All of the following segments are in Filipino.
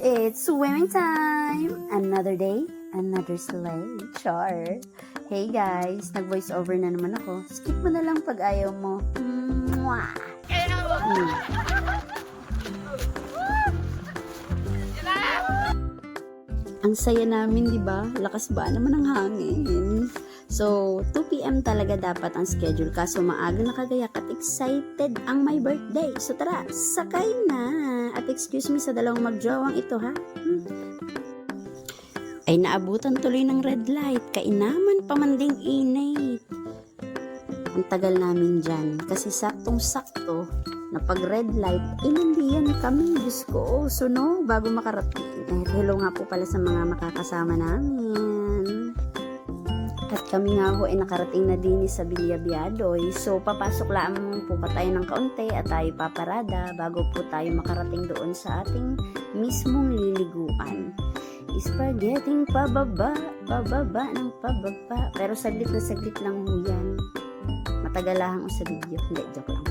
It's swimming time! Another day, another sleigh. Char. Hey guys, nag-voice over na naman ako. Skip mo na lang pag ayaw mo. Mwah! Ang saya namin, di ba? Lakas ba naman ang hangin? So, 2 p.m. talaga dapat ang schedule, kaso maaga nakagayak at excited ang my birthday. So tara, sakay na! At excuse me sa dalawang magjowang ito, ha? Ay naabutan tuloy ng red light, kainaman pamanding init. Ang tagal namin dyan, kasi saktong-sakto na pag red light, inandiyan kami. Diyos ko, suno, bago makarating. Hello nga po pala sa mga makakasama namin. At kami nga ho ay nakarating na din sa Villaviadoy. So, papasok lang po pa tayo ng kaunti at tayo paparada bago po tayo makarating doon sa ating mismong liliguan. Spaghetti pababa, bababa ng pababa. Pero saglit na saglit lang ho yan. Matagal lang sa video. Hindi, joke lang.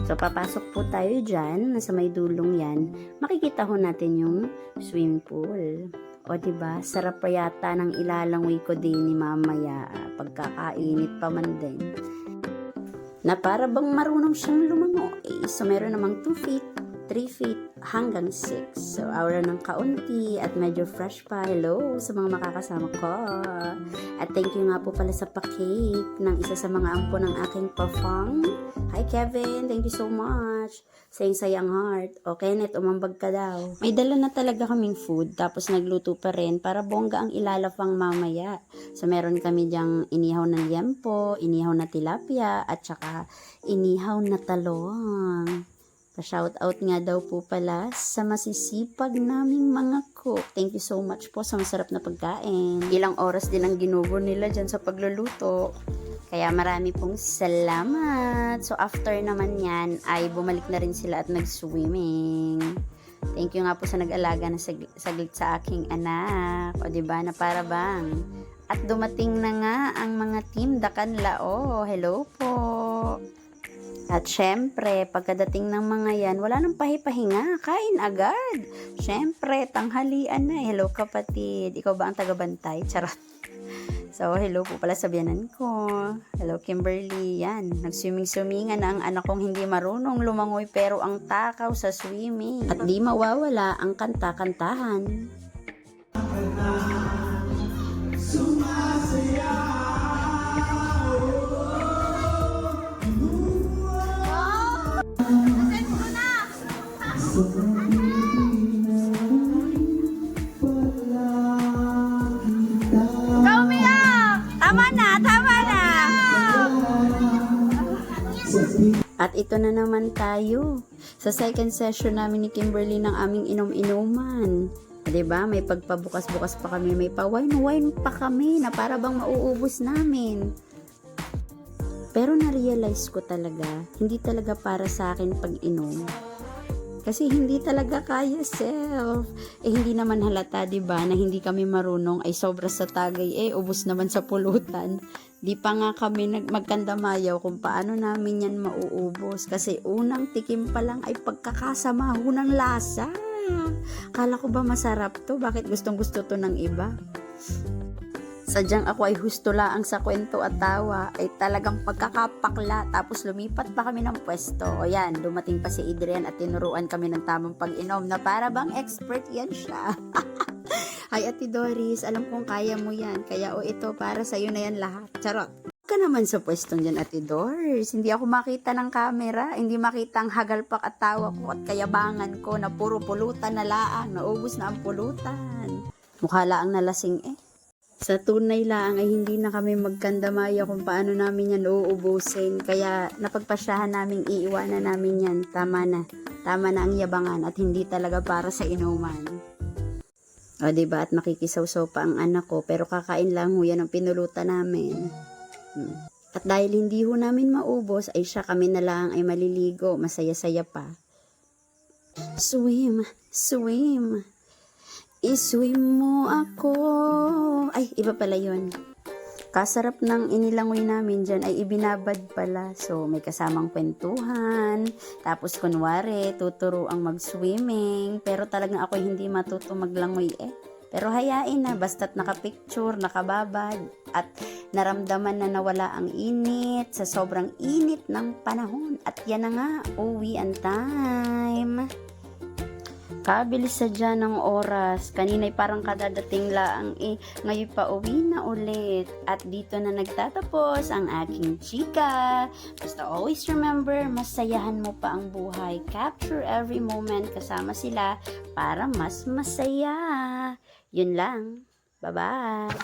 So, papasok po tayo dyan. Nasa may dulong yan. Makikita ho natin yung swimming pool. O diba, sarap pa yata ng ilalangoy ko din ni mamaya pagkakainit pa man din. Na para bang marunong siyang lumangoy. So meron namang 2 feet, 3 feet, hanggang 6. So aura ng kaunti at medyo fresh pa. Hello sa mga makakasama ko. At thank you nga po pala sa pa-cake ng isa sa mga ampo ng aking pa-fang. Hi Kevin, thank you so much. Sayang heart. O Kenneth, umambag ka daw. May dala na talaga kaming food, tapos nagluto pa rin para bongga ang ilalapang mamaya. So meron kami diyang inihaw na liempo, inihaw na tilapia, at saka inihaw na talong. Pa-shoutout nga daw po pala sa masisipag naming mga cook. Thank you so much po sa masarap na pagkain. Ilang oras din ang ginugo nila dyan sa pagluluto. Kaya marami pong salamat. So after naman yan ay bumalik na rin sila at nag-swimming. Thank you nga po sa nag-alaga na saglit sa aking anak. O diba na para bang. At dumating na nga ang mga team Dakanlao. Hello po. At syempre, pagkadating ng mga yan, wala nang pahipahinga. Kain agad. Syempre, tanghalian na. Hello kapatid. Ikaw ba ang tagabantay? Charot. So, hello po pala sa biyanan ko. Hello, Kimberly. Yan. Nag-swimming-swimmingan na ang anak kong hindi marunong lumangoy pero ang takaw sa swimming. At di mawawala ang kanta-kantahan. At ito na naman tayo sa second session namin ni Kimberly ng aming inom-inuman. Diba? May pagpabukas-bukas pa kami, may pa-wine-wine pa kami na para bang mauubos namin. Pero na-realize ko talaga, hindi talaga para sa akin pag-inom. Kasi hindi talaga kaya self. Hindi naman halata, diba, na hindi kami marunong ay sobra sa tagay, ubos naman sa pulutan. Di pa nga kami magkandamayaw kung paano namin yan mauubos. Kasi unang tikim pa lang ay pagkakasamaho ng lasa. Kala ko ba masarap to? Bakit gustong gusto to ng iba? Sadyang ako ay husto laang sa kwento at tawa ay talagang pagkakapakla tapos lumipat pa kami ng pwesto. O yan, dumating pa si Adrian at tinuruan kami ng tamang pag-inom na para bang expert yan siya. Hi Ate Doris, alam kong kaya mo yan. Kaya ito para sa'yo na yan lahat. Charot. Ka naman sa pwestong dyan Ate Doris. Hindi ako makita ng camera. Hindi makita ang hagalpak at tawa ko at kayabangan ko na puro pulutan na laang. Naubos na ang pulutan. Mukha laang nalasing Sa tunay lang ay hindi na kami magkandamaya kung paano namin yan uubusin. Kaya napagpasyahan namin iiwanan namin yan. Tama na. Tama na ang yabangan at hindi talaga para sa inuman. O diba? At makikisawsaw pa ang anak ko. Pero kakain lang ho yan ang pinulutan namin. At dahil hindi ho namin maubos ay siya kami na lang ay maliligo. Masaya-saya pa. Swim. Swim. I-swim mo ako. Ay, iba pala yun. Kasarap ng inilangoy namin dyan ay ibinabad pala. So, may kasamang kwentuhan. Tapos, kunwari, tuturo ang mag-swimming. Pero talagang ako hindi matuto maglangoy eh. Pero hayain na, basta't nakapicture, nakababad, at naramdaman na nawala ang init sa sobrang init ng panahon. At yan na nga, uwian time. Kabilis sa dyan ng oras. Kanina'y parang kadadating laang eh. Ngayon pa uwi na ulit. At dito na nagtatapos ang aking chika. Basta always remember, masayahan mo pa ang buhay. Capture every moment kasama sila para mas masaya. Yun lang. Bye-bye.